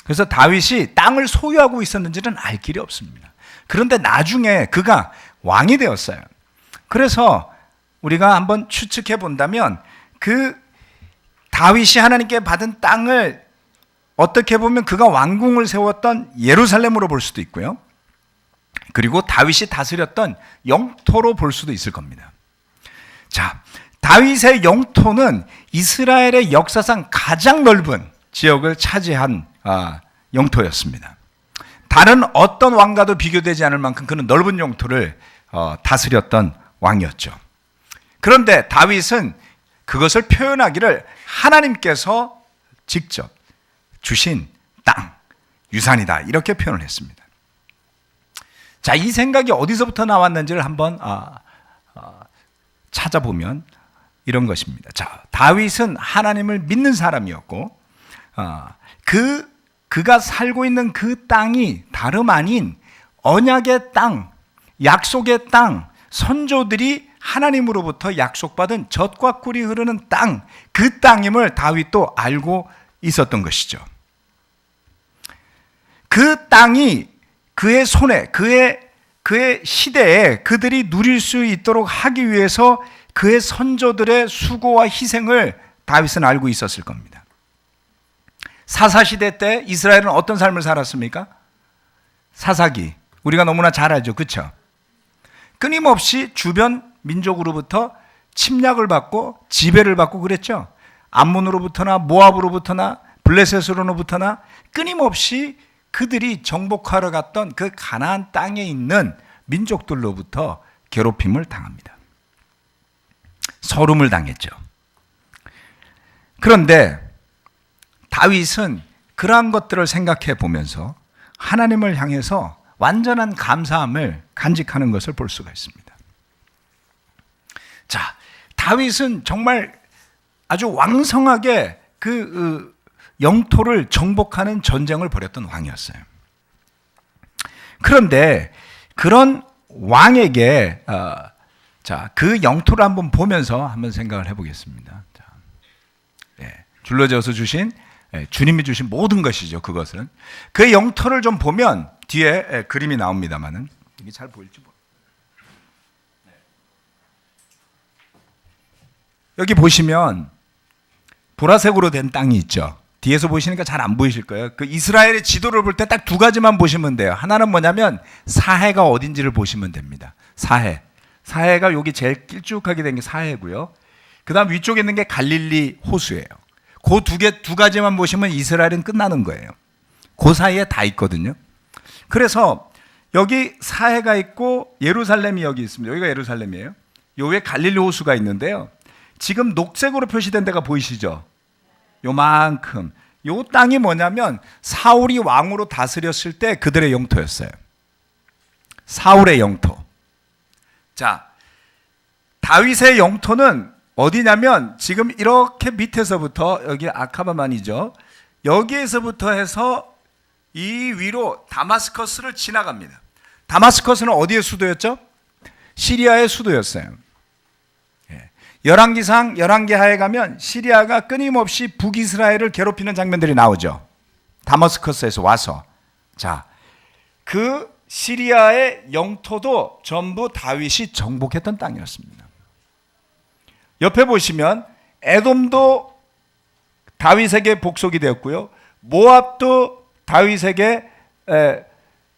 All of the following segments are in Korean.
그래서 다윗이 땅을 소유하고 있었는지는 알 길이 없습니다. 그런데 나중에 그가 왕이 되었어요. 그래서 우리가 한번 추측해 본다면 그 다윗이 하나님께 받은 땅을 어떻게 보면 그가 왕궁을 세웠던 예루살렘으로 볼 수도 있고요. 그리고 다윗이 다스렸던 영토로 볼 수도 있을 겁니다. 자, 다윗의 영토는 이스라엘의 역사상 가장 넓은 지역을 차지한 영토였습니다. 다른 어떤 왕과도 비교되지 않을 만큼 그는 넓은 영토를 다스렸던 왕이었죠. 그런데 다윗은 그것을 표현하기를 하나님께서 직접 주신 땅, 유산이다 이렇게 표현을 했습니다. 자, 이 생각이 어디서부터 나왔는지를 한번 찾아보면 이런 것입니다. 자, 다윗은 하나님을 믿는 사람이었고 그가 살고 있는 그 땅이 다름 아닌 언약의 땅, 약속의 땅, 선조들이 하나님으로부터 약속받은 젖과 꿀이 흐르는 땅, 그 땅임을 다윗도 알고 있었던 것이죠. 그 땅이 그의 손에, 그의 시대에 그들이 누릴 수 있도록 하기 위해서 그의 선조들의 수고와 희생을 다윗은 알고 있었을 겁니다. 사사시대 때 이스라엘은 어떤 삶을 살았습니까? 사사기, 우리가 너무나 잘 알죠, 그렇죠? 끊임없이 주변 민족으로부터 침략을 받고 지배를 받고 그랬죠. 암몬으로부터나 모압으로부터나 블레셋으로부터나 끊임없이 그들이 정복하러 갔던 그 가나안 땅에 있는 민족들로부터 괴롭힘을 당합니다. 서름을 당했죠. 그런데 다윗은 그러한 것들을 생각해 보면서 하나님을 향해서 완전한 감사함을 간직하는 것을 볼 수가 있습니다. 자, 다윗은 정말 아주 왕성하게 그 영토를 정복하는 전쟁을 벌였던 왕이었어요. 그런데 그런 왕에게 그 영토를 한번 보면서 한번 생각을 해보겠습니다. 자, 줄러져서 주신 주님이 주신 모든 것이죠. 그것은 그 영토를 좀 보면 뒤에 그림이 나옵니다만은 이게 잘 보일지 모르겠어요. 여기 보시면 보라색으로 된 땅이 있죠. 뒤에서 보시니까 잘 안 보이실 거예요. 그 이스라엘의 지도를 볼 때 딱 두 가지만 보시면 돼요. 하나는 뭐냐면 사해가 어딘지를 보시면 됩니다. 사해가 여기 제일 길쭉하게 된 게 사해고요. 그 다음 위쪽에 있는 게 갈릴리 호수예요. 그 두 가지만 보시면 이스라엘은 끝나는 거예요. 그 사이에 다 있거든요. 그래서 여기 사해가 있고 예루살렘이 여기 있습니다. 여기가 예루살렘이에요. 요 위에 갈릴리 호수가 있는데요. 지금 녹색으로 표시된 데가 보이시죠? 요만큼. 요 땅이 뭐냐면 사울이 왕으로 다스렸을 때 그들의 영토였어요. 사울의 영토. 자, 다윗의 영토는 어디냐면 지금 이렇게 밑에서부터 여기 아카바만이죠. 여기에서부터 해서 이 위로 다마스커스를 지나갑니다. 다마스커스는 어디의 수도였죠? 시리아의 수도였어요. 열왕기상 11기하에 가면 시리아가 끊임없이 북이스라엘을 괴롭히는 장면들이 나오죠. 다마스커스에서 와서. 자, 그 시리아의 영토도 전부 다윗이 정복했던 땅이었습니다. 옆에 보시면 에돔도 다윗에게 복속이 되었고요. 모압도 다윗에게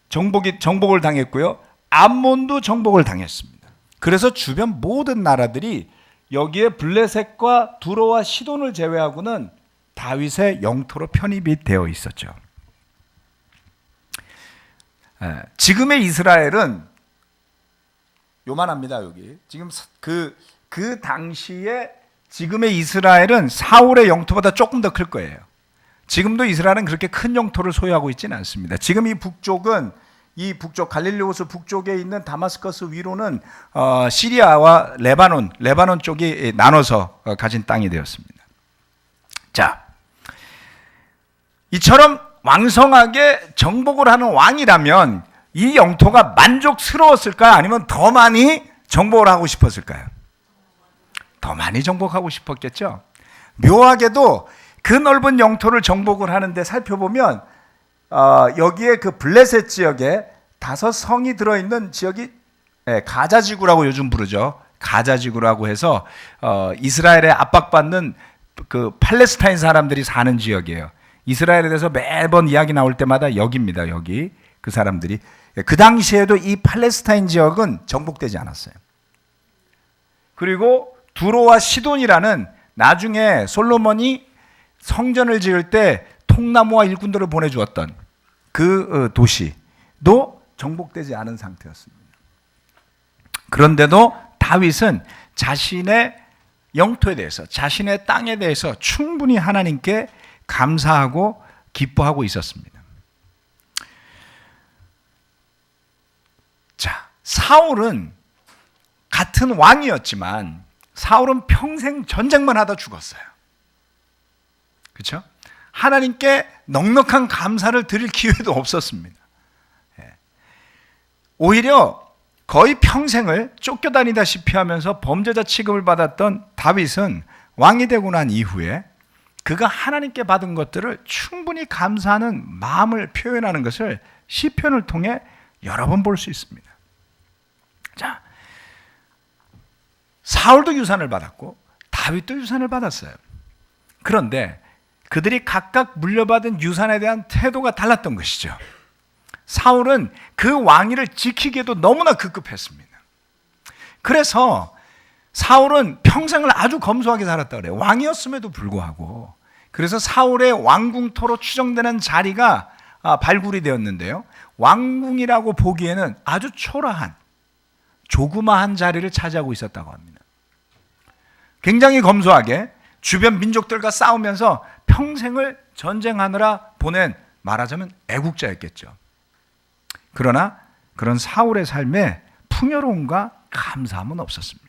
정복을 당했고요. 암몬도 정복을 당했습니다. 그래서 주변 모든 나라들이 여기에 블레셋과 두로와 시돈을 제외하고는 다윗의 영토로 편입이 되어 있었죠. 지금의 이스라엘은 요만합니다. 여기 지금 그 당시에 지금의 이스라엘은 사울의 영토보다 조금 더 클 거예요. 지금도 이스라엘은 그렇게 큰 영토를 소유하고 있지는 않습니다. 지금 이 북쪽 갈릴리 호수 북쪽에 있는 다마스커스 위로는 시리아와 레바논 쪽이 나눠서 가진 땅이 되었습니다. 자, 이처럼 왕성하게 정복을 하는 왕이라면 이 영토가 만족스러웠을까요? 아니면 더 많이 정복을 하고 싶었을까요? 더 많이 정복하고 싶었겠죠. 묘하게도 그 넓은 영토를 정복을 하는데 살펴보면 여기에 그 블레셋 지역에 5성이 들어있는 지역이 가자지구라고 요즘 부르죠. 가자지구라고 해서 이스라엘에 압박받는 그 팔레스타인 사람들이 사는 지역이에요. 이스라엘에 대해서 매번 이야기 나올 때마다 여기입니다. 여기 그 사람들이 그 당시에도 이 팔레스타인 지역은 정복되지 않았어요. 그리고 두로와 시돈이라는 나중에 솔로몬이 성전을 지을 때 통나무와 일꾼들을 보내주었던 그 도시도 정복되지 않은 상태였습니다. 그런데도 다윗은 자신의 영토에 대해서, 자신의 땅에 대해서 충분히 하나님께 감사하고 기뻐하고 있었습니다. 자, 사울은 같은 왕이었지만 사울은 평생 전쟁만 하다 죽었어요. 그렇죠? 하나님께 넉넉한 감사를 드릴 기회도 없었습니다. 오히려 거의 평생을 쫓겨다니다시피 하면서 범죄자 취급을 받았던 다윗은 왕이 되고 난 이후에 그가 하나님께 받은 것들을 충분히 감사하는 마음을 표현하는 것을 시편을 통해 여러 번 볼 수 있습니다. 자, 사울도 유산을 받았고 다윗도 유산을 받았어요. 그런데 그들이 각각 물려받은 유산에 대한 태도가 달랐던 것이죠. 사울은 그 왕위를 지키기에도 너무나 급급했습니다. 그래서 사울은 평생을 아주 검소하게 살았다 그래요. 왕이었음에도 불구하고. 그래서 사울의 왕궁토로 추정되는 자리가 발굴이 되었는데요. 왕궁이라고 보기에는 아주 초라한 조그마한 자리를 차지하고 있었다고 합니다. 굉장히 검소하게 주변 민족들과 싸우면서 평생을 전쟁하느라 보낸, 말하자면 애국자였겠죠. 그러나 그런 사울의 삶에 풍요로움과 감사함은 없었습니다.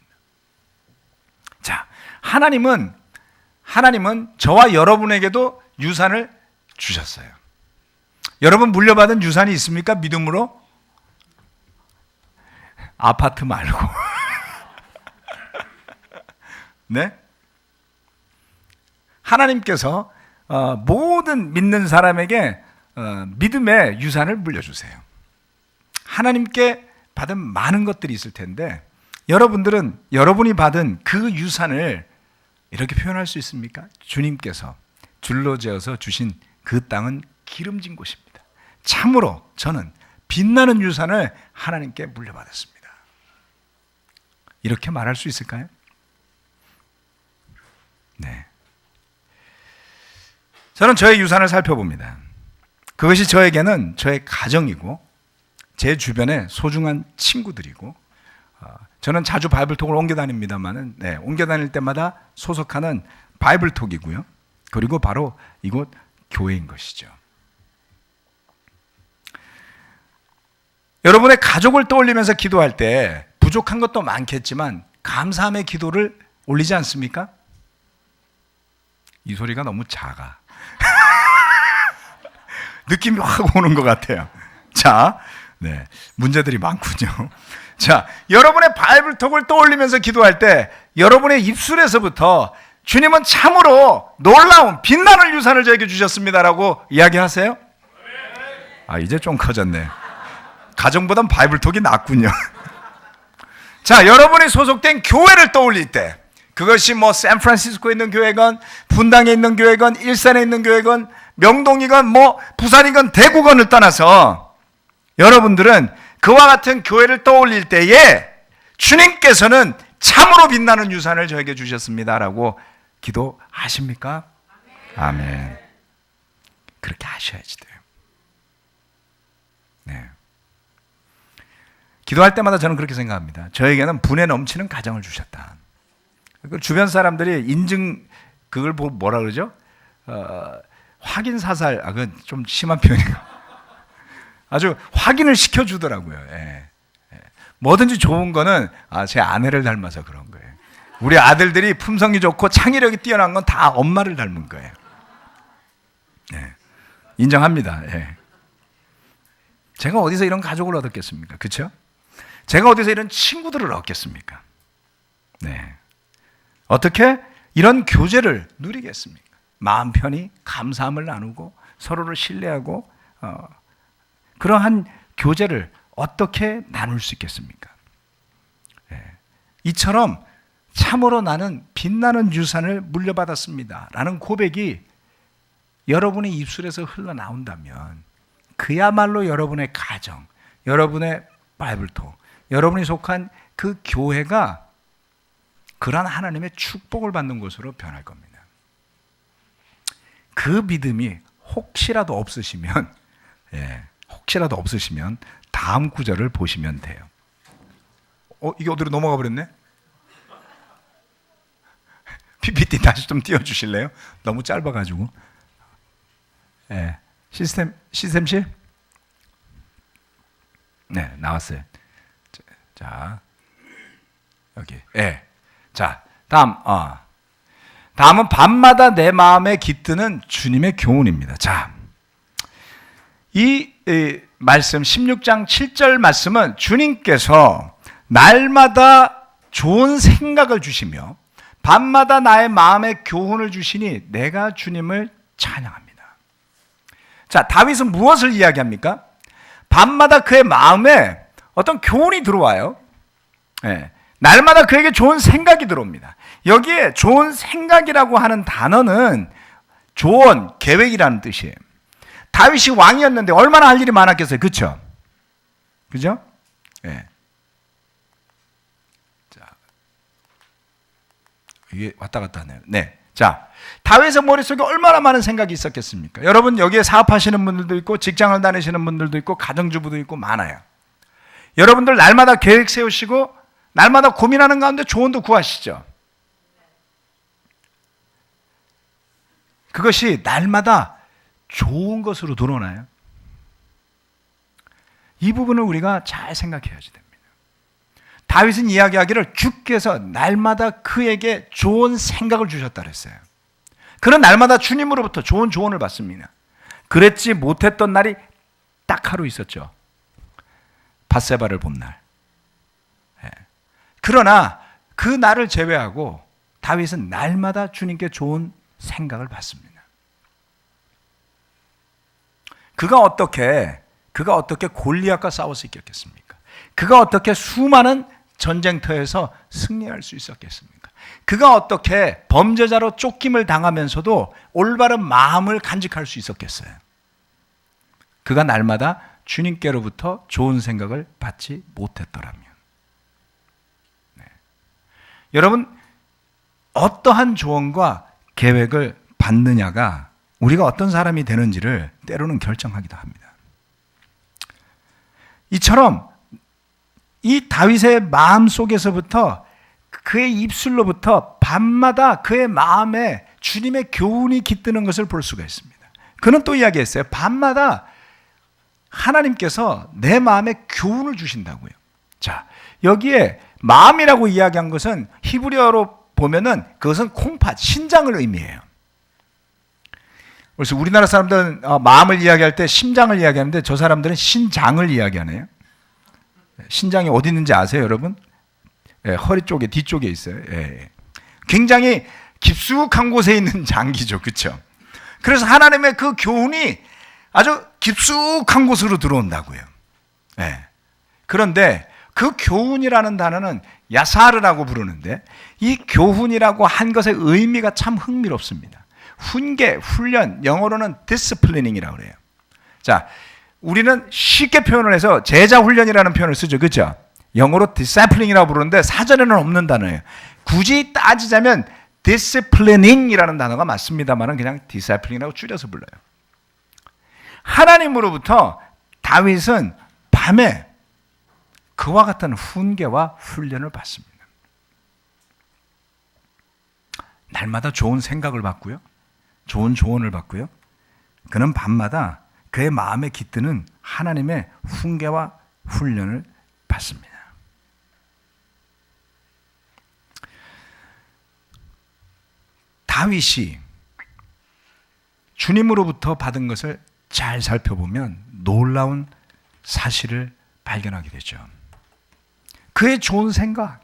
자, 하나님은 저와 여러분에게도 유산을 주셨어요. 여러분 물려받은 유산이 있습니까? 믿음으로? 아파트 말고. 네? 하나님께서 모든 믿는 사람에게 믿음의 유산을 물려주세요. 하나님께 받은 많은 것들이 있을 텐데 여러분들은 여러분이 받은 그 유산을 이렇게 표현할 수 있습니까? 주님께서 줄로 지어서 주신 그 땅은 기름진 곳입니다. 참으로 저는 빛나는 유산을 하나님께 물려받았습니다. 이렇게 말할 수 있을까요? 네. 저는 저의 유산을 살펴봅니다. 그것이 저에게는 저의 가정이고 제 주변에 소중한 친구들이고 저는 자주 바이블톡을 옮겨 다닙니다만은 옮겨 다닐 때마다 소속하는 바이블톡이고요. 그리고 바로 이곳 교회인 것이죠. 여러분의 가족을 떠올리면서 기도할 때 부족한 것도 많겠지만 감사함의 기도를 올리지 않습니까? 이 소리가 너무 작아. 느낌이 확 오는 것 같아요. 자, 문제들이 많군요. 자, 여러분의 바이블톡을 떠올리면서 기도할 때 여러분의 입술에서부터 주님은 참으로 놀라운 빛나는 유산을 저에게 주셨습니다라고 이야기하세요? 이제 좀 커졌네. 가정보단 바이블톡이 낫군요. 자, 여러분이 소속된 교회를 떠올릴 때 그것이 샌프란시스코에 있는 교회건 분당에 있는 교회건 일산에 있는 교회건 명동이건 부산이건 대구건을 떠나서 여러분들은 그와 같은 교회를 떠올릴 때에 주님께서는 참으로 빛나는 유산을 저에게 주셨습니다라고 기도하십니까? 아멘. 그렇게 하셔야지 돼요. 네. 기도할 때마다 저는 그렇게 생각합니다. 저에게는 분에 넘치는 가정을 주셨다. 주변 사람들이 인증 그걸 뭐라 그러죠? 확인 사살. 그건 좀 심한 표현이에요. 아주 확인을 시켜주더라고요. 뭐든지 좋은 거는 제 아내를 닮아서 그런 거예요. 우리 아들들이 품성이 좋고 창의력이 뛰어난 건 다 엄마를 닮은 거예요. 인정합니다. 제가 어디서 이런 가족을 얻었겠습니까? 그렇죠? 제가 어디서 이런 친구들을 얻겠습니까? 어떻게 이런 교제를 누리겠습니까? 마음 편히 감사함을 나누고 서로를 신뢰하고 그러한 교제를 어떻게 나눌 수 있겠습니까? 이처럼 참으로 나는 빛나는 유산을 물려받았습니다 라는 고백이 여러분의 입술에서 흘러나온다면 그야말로 여러분의 가정, 여러분의 바이블톡, 여러분이 속한 그 교회가 그러한 하나님의 축복을 받는 곳으로 변할 겁니다. 그 믿음이 혹시라도 없으시면 다음 구절을 보시면 돼요. 이게 어디로 넘어가 버렸네? PPT 다시 좀 띄워주실래요? 너무 짧아가지고. 시스템실? 네, 나왔어요. 자, 여기. 자, 다음은 밤마다 내 마음에 깃드는 주님의 교훈입니다. 자, 이 말씀 16장 7절 말씀은 주님께서 날마다 좋은 생각을 주시며 밤마다 나의 마음에 교훈을 주시니 내가 주님을 찬양합니다. 자, 다윗은 무엇을 이야기합니까? 밤마다 그의 마음에 어떤 교훈이 들어와요. 날마다 그에게 좋은 생각이 들어옵니다. 여기에 좋은 생각이라고 하는 단어는 조언, 계획이라는 뜻이에요. 다윗이 왕이었는데 얼마나 할 일이 많았겠어요. 그렇죠? 그죠? 자, 이게 왔다 갔다 하네요. 자, 다윗의 머릿속에 얼마나 많은 생각이 있었겠습니까? 여러분 여기에 사업하시는 분들도 있고 직장을 다니시는 분들도 있고 가정주부도 있고 많아요. 여러분들 날마다 계획 세우시고 날마다 고민하는 가운데 조언도 구하시죠. 그것이 날마다 좋은 것으로 들어오나요? 이 부분을 우리가 잘 생각해야지 됩니다. 다윗은 이야기하기를 주께서 날마다 그에게 좋은 생각을 주셨다 그랬어요. 그는 날마다 주님으로부터 좋은 조언을 받습니다. 그랬지 못했던 날이 딱 하루 있었죠. 밧세바를 본 날. 그러나 그 날을 제외하고 다윗은 날마다 주님께 좋은 생각을 받습니다. 그가 어떻게 골리앗과 싸울 수 있겠습니까? 그가 어떻게 수많은 전쟁터에서 승리할 수 있었겠습니까? 그가 어떻게 범죄자로 쫓김을 당하면서도 올바른 마음을 간직할 수 있었겠어요? 그가 날마다 주님께로부터 좋은 생각을 받지 못했더라면. 여러분, 어떠한 조언과 계획을 받느냐가 우리가 어떤 사람이 되는지를 때로는 결정하기도 합니다. 이처럼 이 다윗의 마음 속에서부터 그의 입술로부터 밤마다 그의 마음에 주님의 교훈이 깃드는 것을 볼 수가 있습니다. 그는 또 이야기했어요. 밤마다 하나님께서 내 마음에 교훈을 주신다고요. 자, 여기에 마음이라고 이야기한 것은 히브리어로 보면은 그것은 콩팥, 신장을 의미해요. 그래서 우리나라 사람들은 마음을 이야기할 때 심장을 이야기하는데 저 사람들은 신장을 이야기하네요. 신장이 어디 있는지 아세요, 여러분? 허리 쪽에, 뒤쪽에 있어요. 굉장히 깊숙한 곳에 있는 장기죠. 그렇죠? 그래서 하나님의 그 교훈이 아주 깊숙한 곳으로 들어온다고요. 그런데 그 교훈이라는 단어는 야사르라고 부르는데 이 교훈이라고 한 것의 의미가 참 흥미롭습니다. 훈계, 훈련, 영어로는 disciplining이라고 그래요. 자, 우리는 쉽게 표현을 해서 제자 훈련이라는 표현을 쓰죠. 그렇죠? 영어로 disciplining이라고 부르는데 사전에는 없는 단어예요. 굳이 따지자면 disciplining이라는 단어가 맞습니다만 그냥 disciplining이라고 줄여서 불러요. 하나님으로부터 다윗은 밤에 그와 같은 훈계와 훈련을 받습니다. 날마다 좋은 생각을 받고요. 좋은 조언을 받고요. 그는 밤마다 그의 마음에 깃드는 하나님의 훈계와 훈련을 받습니다. 다윗이 주님으로부터 받은 것을 잘 살펴보면 놀라운 사실을 발견하게 되죠. 그의 좋은 생각,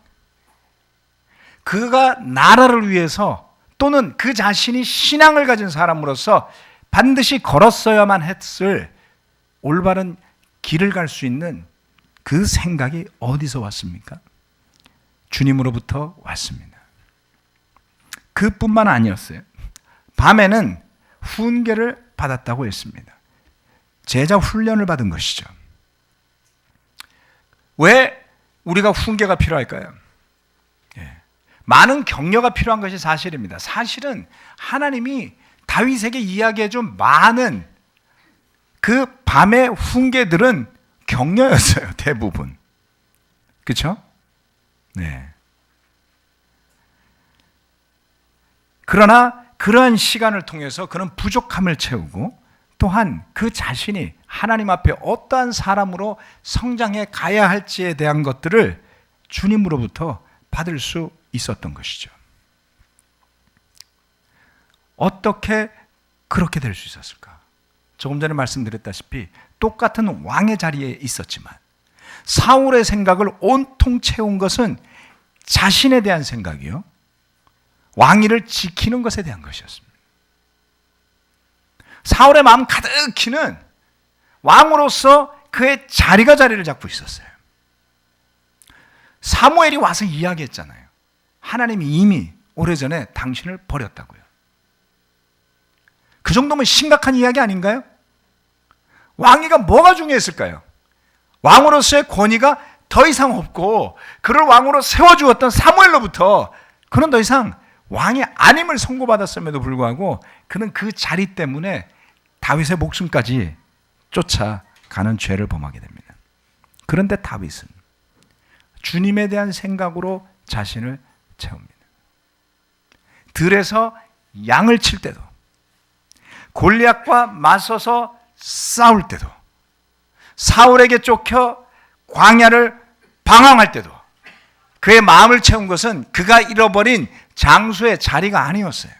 그가 나라를 위해서 또는 그 자신이 신앙을 가진 사람으로서 반드시 걸었어야만 했을 올바른 길을 갈 수 있는 그 생각이 어디서 왔습니까? 주님으로부터 왔습니다. 그뿐만 아니었어요. 밤에는 훈계를 받았다고 했습니다. 제자 훈련을 받은 것이죠. 왜 우리가 훈계가 필요할까요? 많은 격려가 필요한 것이 사실입니다. 사실은 하나님이 다윗에게 이야기해준 많은 그 밤의 훈계들은 격려였어요. 대부분. 그렇죠? 네. 그러나 그러한 시간을 통해서 그는 부족함을 채우고 또한 그 자신이 하나님 앞에 어떠한 사람으로 성장해 가야 할지에 대한 것들을 주님으로부터 받을 수 있었던 것이죠. 어떻게 그렇게 될 수 있었을까? 조금 전에 말씀드렸다시피 똑같은 왕의 자리에 있었지만 사울의 생각을 온통 채운 것은 자신에 대한 생각이요, 왕위를 지키는 것에 대한 것이었습니다. 사울의 마음 가득히는 왕으로서 그의 자리를 잡고 있었어요. 사무엘이 와서 이야기했잖아요. 하나님이 이미 오래전에 당신을 버렸다고요. 그 정도면 심각한 이야기 아닌가요? 왕위가 뭐가 중요했을까요? 왕으로서의 권위가 더 이상 없고 그를 왕으로 세워주었던 사무엘로부터 그는 더 이상 왕이 아님을 선고받았음에도 불구하고 그는 그 자리 때문에 다윗의 목숨까지 쫓아가는 죄를 범하게 됩니다. 그런데 다윗은 주님에 대한 생각으로 자신을 채웁니다. 들에서 양을 칠 때도, 골리앗과 맞서서 싸울 때도, 사울에게 쫓겨 광야를 방황할 때도 그의 마음을 채운 것은 그가 잃어버린 장수의 자리가 아니었어요.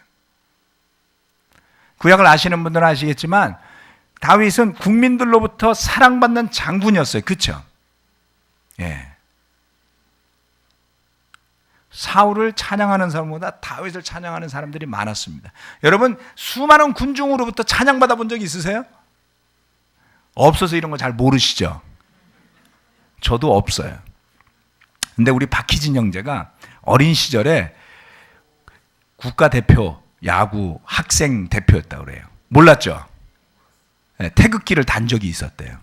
구약을 아시는 분들은 아시겠지만 다윗은 국민들로부터 사랑받는 장군이었어요. 그렇죠? 예. 사울을 찬양하는 사람보다 다윗을 찬양하는 사람들이 많았습니다. 여러분, 수많은 군중으로부터 찬양받아 본 적 있으세요? 없어서 이런 거 잘 모르시죠? 저도 없어요. 근데 우리 박희진 형제가 어린 시절에 국가대표 야구 학생 대표였다고 그래요. 몰랐죠? 네, 태극기를 단 적이 있었대요.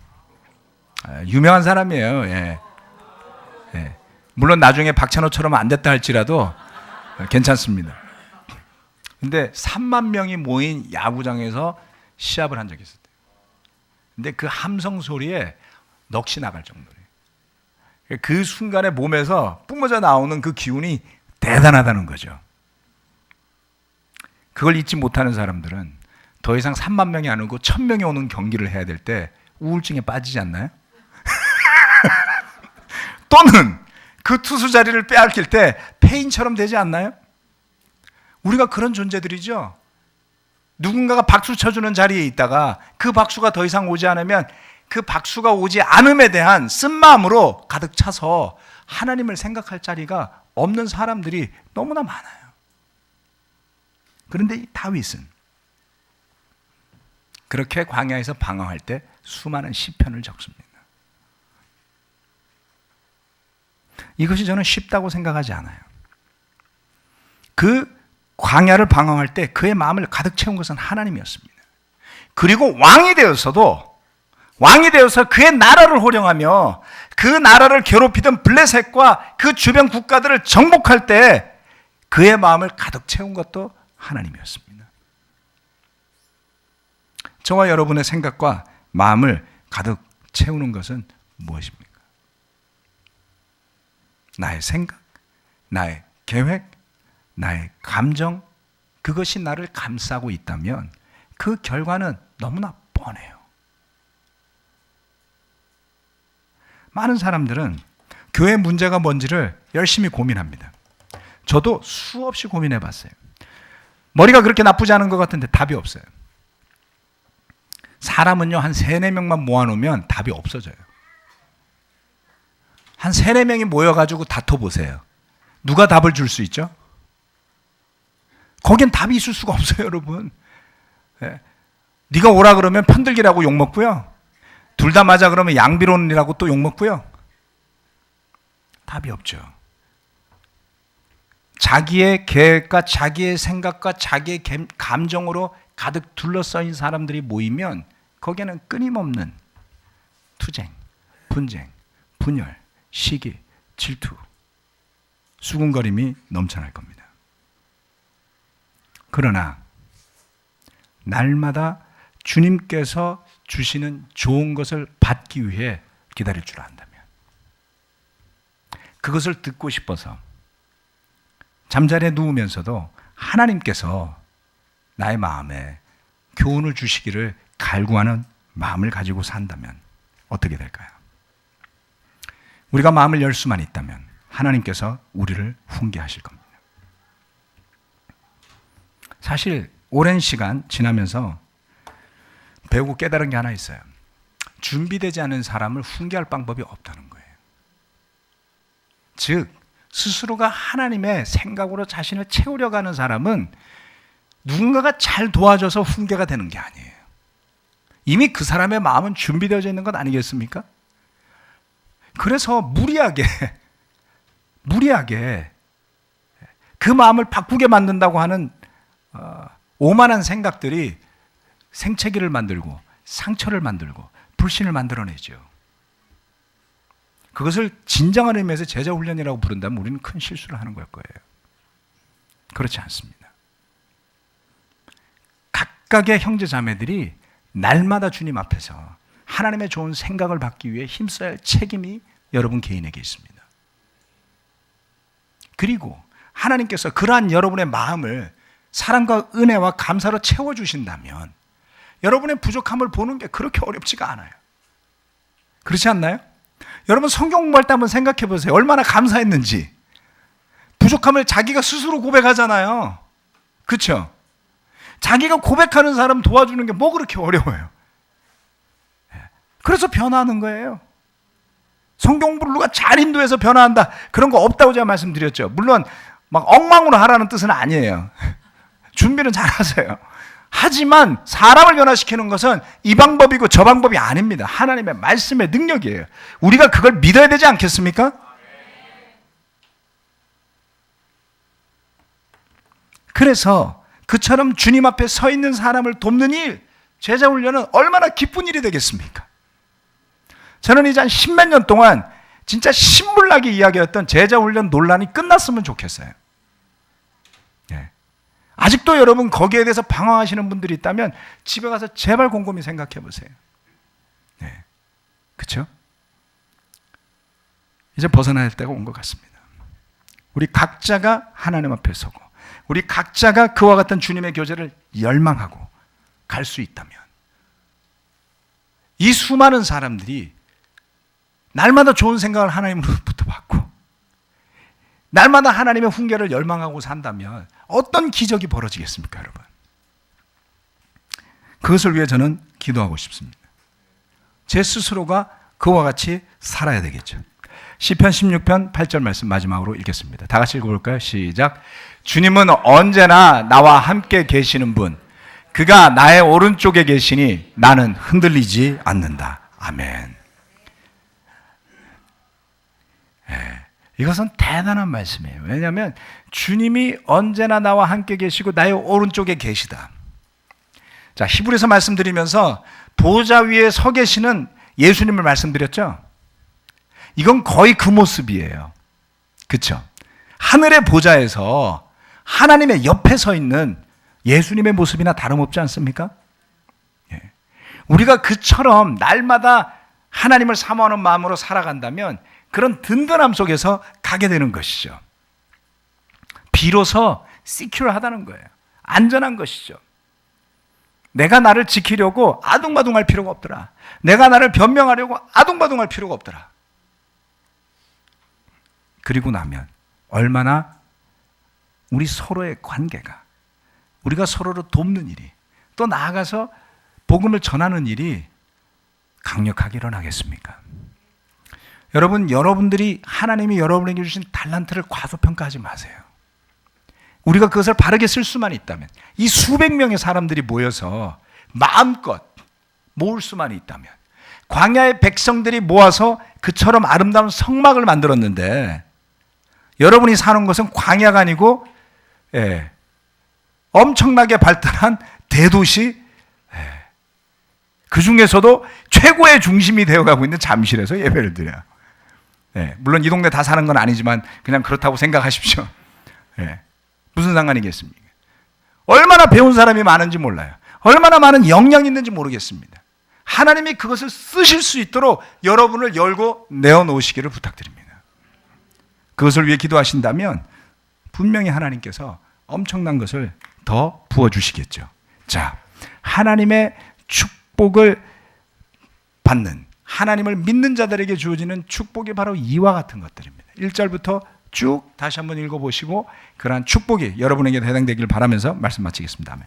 유명한 사람이에요. 예. 예. 물론 나중에 박찬호처럼 안 됐다 할지라도 괜찮습니다. 근데 3만 명이 모인 야구장에서 시합을 한 적이 있었대요. 근데 그 함성 소리에 넋이 나갈 정도예요. 그 순간에 몸에서 뿜어져 나오는 그 기운이 대단하다는 거죠. 그걸 잊지 못하는 사람들은 더 이상 3만 명이 안 오고 1,000명이 오는 경기를 해야 될 때 우울증에 빠지지 않나요? 또는 그 투수 자리를 빼앗길 때 폐인처럼 되지 않나요? 우리가 그런 존재들이죠. 누군가가 박수 쳐주는 자리에 있다가 그 박수가 더 이상 오지 않으면 그 박수가 오지 않음에 대한 쓴마음으로 가득 차서 하나님을 생각할 자리가 없는 사람들이 너무나 많아요. 그런데 이 다윗은 그렇게 광야에서 방황할 때 수많은 시편을 적습니다. 이것이 저는 쉽다고 생각하지 않아요. 그 광야를 방황할 때 그의 마음을 가득 채운 것은 하나님이었습니다. 그리고 왕이 되어서 그의 나라를 호령하며 그 나라를 괴롭히던 블레셋과 그 주변 국가들을 정복할 때 그의 마음을 가득 채운 것도 하나님이었습니다. 저와 여러분의 생각과 마음을 가득 채우는 것은 무엇입니까? 나의 생각, 나의 계획, 나의 감정, 그것이 나를 감싸고 있다면 그 결과는 너무나 뻔해요. 많은 사람들은 교회 문제가 뭔지를 열심히 고민합니다. 저도 수없이 고민해 봤어요. 머리가 그렇게 나쁘지 않은 것 같은데 답이 없어요. 사람은요, 한 3, 4명만 모아놓으면 답이 없어져요. 한 3, 4명이 모여가지고 다퉈보세요. 누가 답을 줄 수 있죠? 거긴 답이 있을 수가 없어요, 여러분. 네. 네가 오라 그러면 편들기라고 욕먹고요. 둘 다 맞아 그러면 양비론이라고 또 욕먹고요. 답이 없죠. 자기의 계획과 자기의 생각과 자기의 감정으로 가득 둘러싸인 사람들이 모이면 거기에는 끊임없는 투쟁, 분쟁, 분열, 시기, 질투, 수군거림이 넘쳐날 겁니다. 그러나 날마다 주님께서 주시는 좋은 것을 받기 위해 기다릴 줄 안다면, 그것을 듣고 싶어서 잠자리에 누우면서도 하나님께서 나의 마음에 교훈을 주시기를 갈구하는 마음을 가지고 산다면 어떻게 될까요? 우리가 마음을 열 수만 있다면 하나님께서 우리를 훈계하실 겁니다. 사실 오랜 시간 지나면서 배우고 깨달은 게 하나 있어요. 준비되지 않은 사람을 훈계할 방법이 없다는 거예요. 즉 스스로가 하나님의 생각으로 자신을 채우려고 하는 사람은 누군가가 잘 도와줘서 훈계가 되는 게 아니에요. 이미 그 사람의 마음은 준비되어져 있는 것 아니겠습니까? 그래서 무리하게 그 마음을 바꾸게 만든다고 하는 오만한 생각들이 생채기를 만들고 상처를 만들고 불신을 만들어내죠. 그것을 진정한 의미에서 제자 훈련이라고 부른다면 우리는 큰 실수를 하는 걸 거예요. 그렇지 않습니다. 각각의 형제 자매들이 날마다 주님 앞에서 하나님의 좋은 생각을 받기 위해 힘써야 할 책임이 여러분 개인에게 있습니다. 그리고 하나님께서 그러한 여러분의 마음을 사랑과 은혜와 감사로 채워주신다면 여러분의 부족함을 보는 게 그렇게 어렵지가 않아요. 그렇지 않나요? 여러분 성경 공부할 때 한번 생각해 보세요. 얼마나 감사했는지. 부족함을 자기가 스스로 고백하잖아요. 그렇죠? 자기가 고백하는 사람 도와주는 게 뭐 그렇게 어려워요. 그래서 변화하는 거예요. 성경 공부를 누가 잘 인도해서 변화한다, 그런 거 없다고 제가 말씀드렸죠. 물론 막 엉망으로 하라는 뜻은 아니에요. 준비는 잘 하세요. 하지만 사람을 변화시키는 것은 이 방법이고 저 방법이 아닙니다. 하나님의 말씀의 능력이에요. 우리가 그걸 믿어야 되지 않겠습니까? 그래서 그처럼 주님 앞에 서 있는 사람을 돕는 일, 제자 훈련은 얼마나 기쁜 일이 되겠습니까? 저는 이제 한 10몇 년 동안 진짜 신물나게 이야기했던 제자 훈련 논란이 끝났으면 좋겠어요. 네. 아직도 여러분 거기에 대해서 방황하시는 분들이 있다면 집에 가서 제발 곰곰이 생각해 보세요. 네. 그렇죠? 이제 벗어나야 할 때가 온 것 같습니다. 우리 각자가 하나님 앞에 서고 우리 각자가 그와 같은 주님의 교제를 열망하고 갈 수 있다면 이 수많은 사람들이 날마다 좋은 생각을 하나님으로부터 받고 날마다 하나님의 훈계를 열망하고 산다면 어떤 기적이 벌어지겠습니까, 여러분? 그것을 위해 저는 기도하고 싶습니다. 제 스스로가 그와 같이 살아야 되겠죠. 시편 16편 8절 말씀 마지막으로 읽겠습니다. 다 같이 읽어볼까요? 시작. 주님은 언제나 나와 함께 계시는 분, 그가 나의 오른쪽에 계시니 나는 흔들리지 않는다. 아멘. 네, 이것은 대단한 말씀이에요. 왜냐하면 주님이 언제나 나와 함께 계시고 나의 오른쪽에 계시다. 자, 히브리서 말씀드리면서 보좌 위에 서 계시는 예수님을 말씀드렸죠. 이건 거의 그 모습이에요. 그렇죠? 하늘의 보좌에서 하나님의 옆에 서 있는 예수님의 모습이나 다름없지 않습니까? 예. 우리가 그처럼 날마다 하나님을 사모하는 마음으로 살아간다면 그런 든든함 속에서 가게 되는 것이죠. 비로소 시큐어하다는 거예요. 안전한 것이죠. 내가 나를 지키려고 아둥바둥할 필요가 없더라. 내가 나를 변명하려고 아둥바둥할 필요가 없더라. 그리고 나면 얼마나 우리 서로의 관계가, 우리가 서로를 돕는 일이, 또 나아가서 복음을 전하는 일이 강력하게 일어나겠습니까? 여러분, 여러분들이 하나님이 여러분에게 주신 달란트를 과소평가하지 마세요. 우리가 그것을 바르게 쓸 수만 있다면, 이 수백 명의 사람들이 모여서 마음껏 모을 수만 있다면, 광야의 백성들이 모아서 그처럼 아름다운 성막을 만들었는데 여러분이 사는 것은 광야가 아니고 엄청나게 발달한 대도시, 그 중에서도 최고의 중심이 되어가고 있는 잠실에서 예배를 드려요. 물론 이 동네 다 사는 건 아니지만 그냥 그렇다고 생각하십시오. 무슨 상관이겠습니까? 얼마나 배운 사람이 많은지 몰라요. 얼마나 많은 역량이 있는지 모르겠습니다. 하나님이 그것을 쓰실 수 있도록 여러분을 열고 내어놓으시기를 부탁드립니다. 그것을 위해 기도하신다면 분명히 하나님께서 엄청난 것을 더 부어주시겠죠. 자, 하나님의 축복을 받는, 하나님을 믿는 자들에게 주어지는 축복이 바로 이와 같은 것들입니다. 1절부터 쭉 다시 한번 읽어보시고 그러한 축복이 여러분에게 해당되길 바라면서 말씀 마치겠습니다. 아멘.